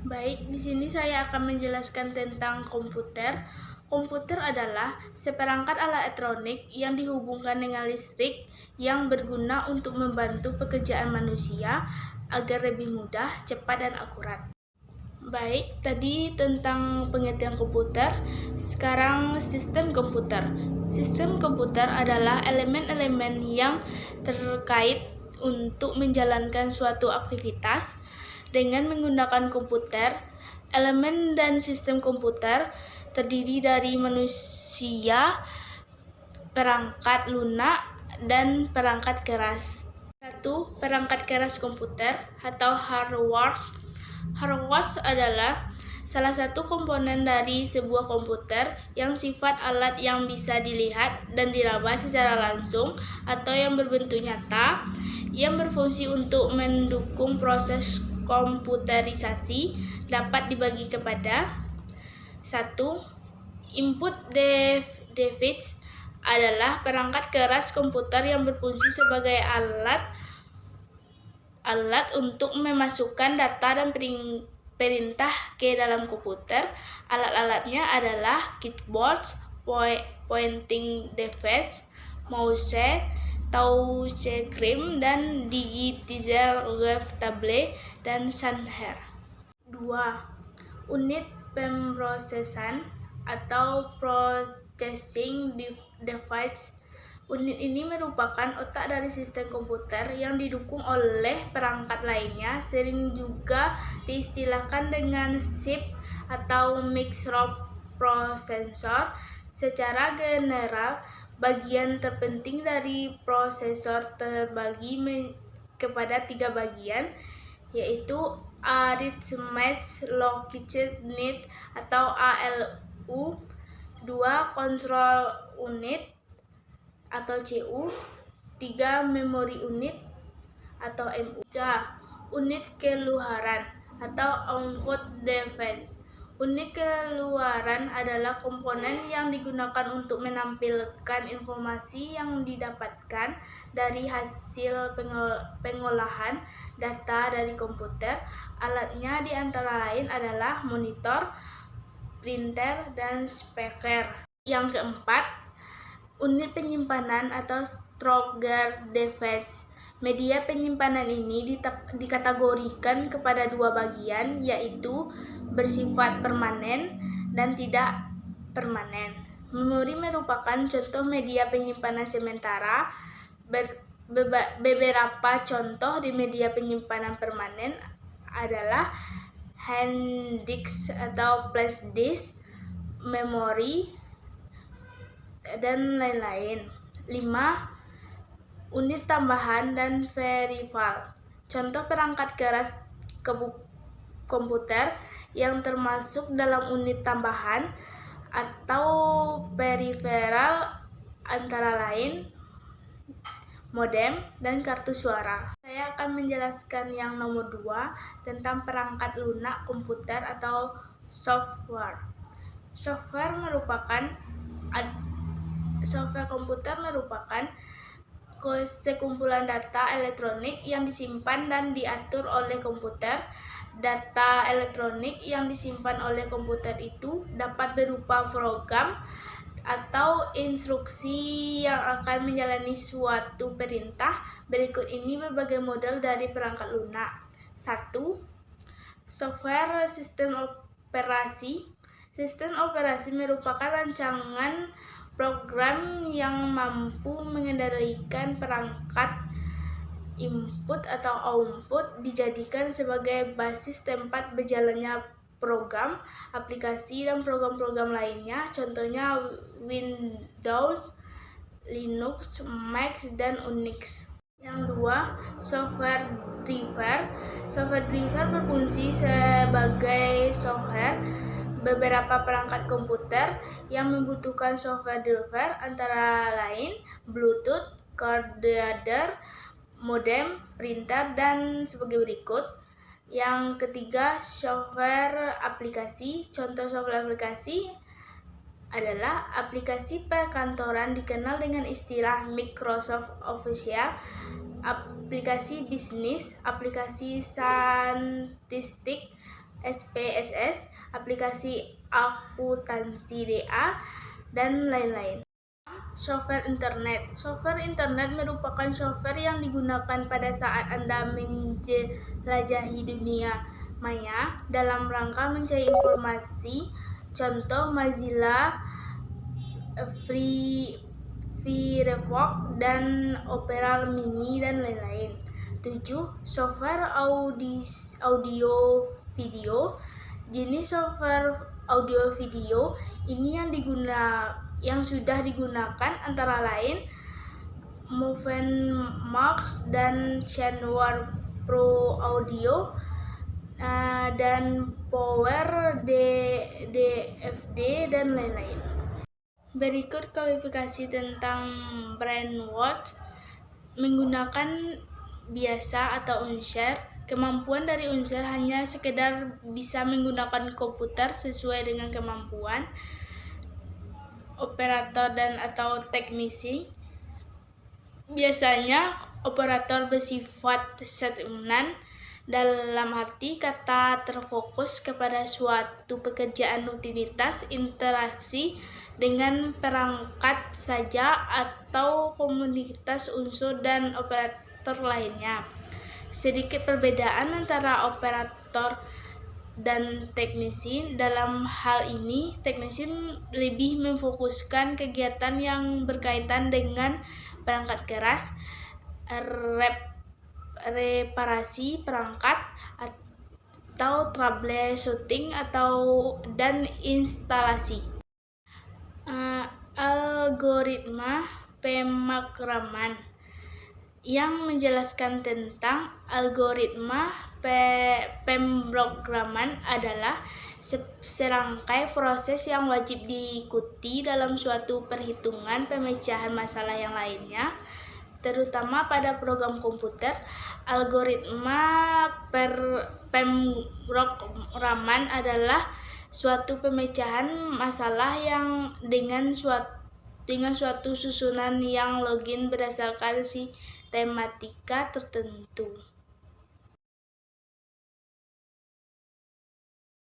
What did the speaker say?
Baik, di sini saya akan menjelaskan tentang komputer. Komputer adalah seperangkat alat elektronik yang dihubungkan dengan listrik yang berguna untuk membantu pekerjaan manusia agar lebih mudah, cepat, dan akurat. Baik, tadi tentang pengertian komputer. Sekarang sistem komputer. Sistem komputer adalah elemen-elemen yang terkait untuk menjalankan suatu aktivitas dengan menggunakan komputer. Elemen dan sistem komputer terdiri dari manusia, perangkat lunak, dan perangkat keras. 1. Perangkat keras komputer atau hardware. Hardware adalah salah satu komponen dari sebuah komputer yang sifat alat yang bisa dilihat dan diraba secara langsung atau yang berbentuk nyata, yang berfungsi untuk mendukung proses komputerisasi, dapat dibagi kepada 1. Input device adalah perangkat keras komputer yang berfungsi sebagai alat untuk memasukkan data dan perintah ke dalam komputer. Alat-alatnya adalah keyboard, pointing device, mouse, touchscreen, dan digitizer, web tablet, dan scanner. 2. Unit pemrosesan atau processing device. Unit ini merupakan otak dari sistem komputer yang didukung oleh perangkat lainnya, sering juga diistilahkan dengan chip atau microprocessor. Secara general, bagian terpenting dari prosesor terbagi kepada 3 bagian, yaitu Arithmetic Logic Unit atau ALU, 2. Control Unit atau CU, 3. Memory Unit atau MU. 3. Unit keluaran atau output device. Unit keluaran adalah komponen yang digunakan untuk menampilkan informasi yang didapatkan dari hasil pengolahan data dari komputer. Alatnya di antara lain adalah monitor, printer, dan speaker. Yang keempat, unit penyimpanan atau storage device. Media penyimpanan ini dikategorikan kepada 2 bagian, yaitu bersifat permanen dan tidak permanen. Memori merupakan contoh media penyimpanan sementara. Beberapa contoh di media penyimpanan permanen adalah hard disk atau flash disk, memori, dan lain-lain. 5. Unit tambahan dan peripheral. Contoh perangkat keras komputer yang termasuk dalam unit tambahan atau peripheral antara lain modem dan kartu suara. Saya akan menjelaskan yang nomor 2 tentang perangkat lunak komputer atau software. Software komputer merupakan sekumpulan data elektronik yang disimpan dan diatur oleh komputer. Data elektronik yang disimpan oleh komputer itu dapat berupa program atau instruksi yang akan menjalani suatu perintah. Berikut ini berbagai model dari perangkat lunak. 1. Software sistem operasi. Sistem operasi merupakan rancangan program yang mampu mengendalikan perangkat input atau output, dijadikan sebagai basis tempat berjalannya program, aplikasi, dan program-program lainnya. Contohnya Windows, Linux, Mac, dan Unix. Yang 2, software driver. Software driver berfungsi sebagai software. Beberapa perangkat komputer yang membutuhkan software driver antara lain Bluetooth, card reader, modem, printer, dan sebagai berikut. Yang ketiga, software aplikasi. Contoh software aplikasi adalah aplikasi perkantoran dikenal dengan istilah Microsoft Office, aplikasi bisnis, aplikasi statistik, SPSS, aplikasi akuntansi DA, dan lain-lain. Software internet. Software internet merupakan software yang digunakan pada saat Anda menjelajahi dunia maya dalam rangka mencari informasi. Contoh Mozilla, Firefox, dan Opera Mini, dan lain-lain. 7. Software audio video. Jenis software audio video ini yang sudah digunakan antara lain Movenmax dan Sennheiser Pro Audio dan Power DFD, dan lain-lain. Berikut kualifikasi tentang brainwashing menggunakan biasa atau unsur. Kemampuan dari unsur hanya sekedar bisa menggunakan komputer sesuai dengan kemampuan operator dan atau teknisi. Biasanya operator bersifat stagnan, dalam arti kata terfokus kepada suatu pekerjaan rutinitas, interaksi dengan perangkat saja atau komunitas unsur dan operator lainnya. Sedikit perbedaan antara operator dan teknisi. Dalam hal ini, teknisi lebih memfokuskan kegiatan yang berkaitan dengan perangkat keras, reparasi perangkat, atau troubleshooting dan instalasi. Algoritma pemrograman. Yang menjelaskan tentang algoritma pemrograman adalah serangkai proses yang wajib diikuti dalam suatu perhitungan pemecahan masalah yang lainnya, terutama pada program komputer. Algoritma pemrograman adalah suatu pemecahan masalah yang dengan suatu susunan yang logis berdasarkan tematika tertentu.